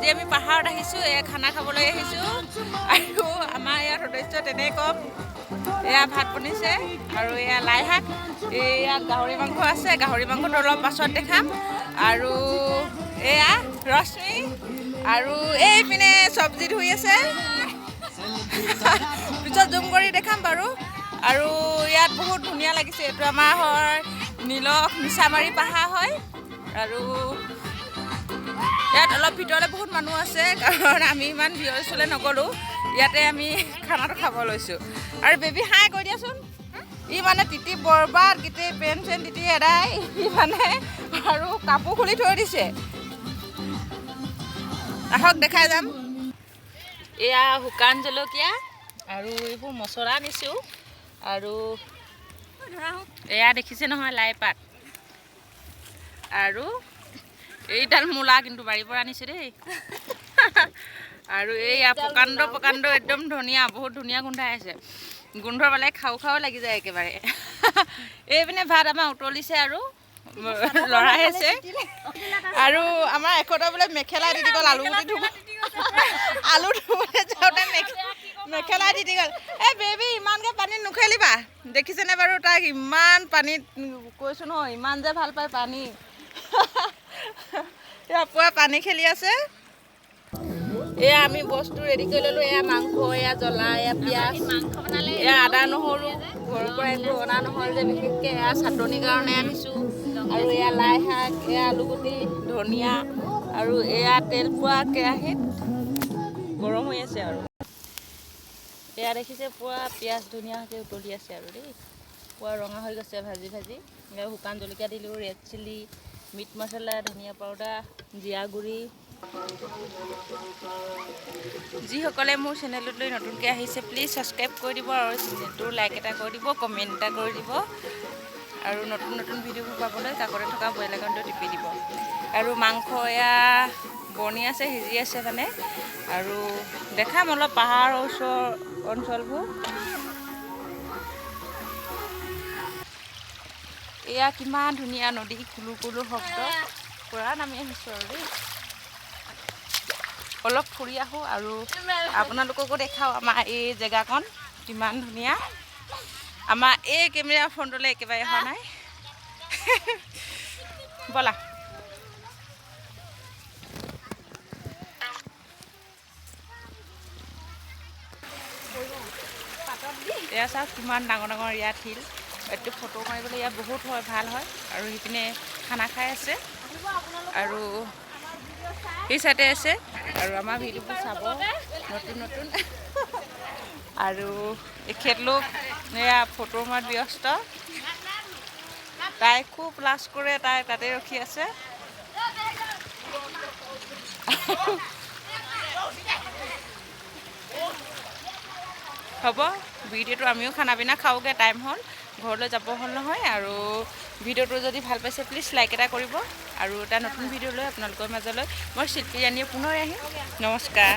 আজি আমি পাহাৰত আহিছোঁ, খানা খাবলৈ আহিছোঁ আৰু আমাৰ ইয়াত সদস্য তেনেই কম। এয়া ভাত বনিছে আৰু এয়া লাই শাক, ইয়াত গাহৰি মাংস আছে, গাহৰি মাংসটো অলপ পাছত দেখাম। আৰু এয়া ৰশ্মি আৰু এইপিনে চব্জি ধুই আছে, পিছত জুম কৰি দেখাম বাৰু। আৰু ইয়াত বহুত ধুনীয়া লাগিছে, এইটো আমাৰ হয় মিছামাৰী পাহাৰ হয়। আৰু ইয়াত অলপ ভিতৰলৈ বহুত মানুহ আছে, কাৰণ আমি ইমান ভিৰৰ ওচৰলৈ নগ'লোঁ। ইয়াতে আমি খানাটো খাব লৈছোঁ। আৰু বেবী হাই কৈ দিয়াচোন। ই মানে তিতি বৰবাদ, গোটেই পেন চেন তিতি এদাই ই মানে, আৰু কাপোৰ খুলি থৈ দিছে। আহক দেখাই যাম। এয়া শুকান জলকীয়া আৰু এইবোৰ মছলা দিছোঁ। আৰু এয়া দেখিছে নহয় লাই পাত, আৰু এইডাল মূলা কিন্তু বাৰীৰ পৰা আনিছে দেই। আৰু এইয়া প্ৰকাণ্ড একদম ধুনীয়া, বহুত ধুনীয়া গোন্ধাই আছে। গোন্ধ পালে খাওঁ খাওঁ লাগি যায় একেবাৰে। এইপিনে ভাত আমাৰ উতলিছে আৰু লৰাই আছে। আৰু আমাৰ এশটা বোলে মেখেলা দি গ'ল, আলু ধুবলৈ যাওঁতে মেখেলা দি গ'ল। এই বেবী ইমানকৈ পানীত নুখেলিবা, দেখিছেনে বাৰু তাক ইমান পানীত, কৈছোঁ নহয় ইমান যে ভাল পায় পানী। এয়া পুৰা পানী খেলি আছে। এয়া আমি বস্তু ৰেডি কৰি ল'লোঁ। এয়া মাংস, এয়া জ্বলা, এয়া পিঁয়াজ, এয়া আদা নহৰু, ঘৰৰ পৰা একো অনা নহ'ল যে বিশেষকৈ। এয়া চাটনিৰ কাৰণে আনিছোঁ। আৰু এয়া লাই শাক, এয়া আলুগুটি, ধনিয়া, আৰু এয়া তেল পোৱা কেৰাহীত গৰম হৈ আছে। আৰু এয়া দেখিছে পুৰা পিঁয়াজ ধুনীয়াকৈ উতলি আছে আৰু দেই, পুৰা ৰঙা হৈ গৈছে ভাজি ভাজি। এয়া শুকান জলকীয়া দিলোঁ, ৰেড চিলি, মিট মছলা, ধনিয়া পাউডাৰ, জিৰা গুড়ি। যিসকলে মোৰ চেনেললৈ নতুনকৈ আহিছে প্লিজ ছাবস্ক্ৰাইব কৰি দিব, আৰু চেনেলটো লাইক এটা কৰি দিব, কমেণ্ট এটা কৰি দিব। আৰু নতুন নতুন ভিডিঅ'বোৰ পাবলৈ কাষতে থকা বেল আইকনটো টিপি দিব। আৰু মাংস এয়া বনি আছে, সিজি আছে মানে। আৰু দেখাম অলপ পাহাৰৰ ওচৰ অঞ্চলবোৰ। এয়া কিমান ধুনীয়া নদী, কুলু কুলু শব্দ, পূৰা নামি আহিছোঁ আৰু দেই। অলপ ফুৰি আহোঁ আৰু আপোনালোককো দেখাওঁ আমাৰ এই জেগাকণ কিমান ধুনীয়া। আমাৰ এই কেমেৰা ফোনটোলৈ একেবাৰে অহা নাই। ব'লা। এয়া চাওক কিমান ডাঙৰ ডাঙৰ ইয়াত শিল। এইটো ফটো মাৰিবলৈ ইয়াত বহুত ভাল হয়। আৰু সিপিনে খানা খাই আছে, আৰু সেই চাইডে আছে। আৰু আমাৰ ভিডিঅ'বোৰ চাব নতুন নতুন। আৰু এখেতলোক এয়া ফটো মৰাত ব্যস্ত। তাই খুব লাজ কৰে, তাই তাতে ৰখি আছে। হ'ব, ভিডিঅ'টো আমিও খানা পিনা খাওঁগৈ, টাইম হ'ল, ঘৰলৈ যাব হ'ল নহয়। আৰু ভিডিঅ'টো যদি ভাল পাইছে প্লিজ লাইক এটা কৰিব। আৰু এটা নতুন ভিডিঅ' লৈ আপোনালোকৰ মাজলৈ মই শিল্পী ৰাণীয়ে পুনৰ আহিম। নমস্কাৰ।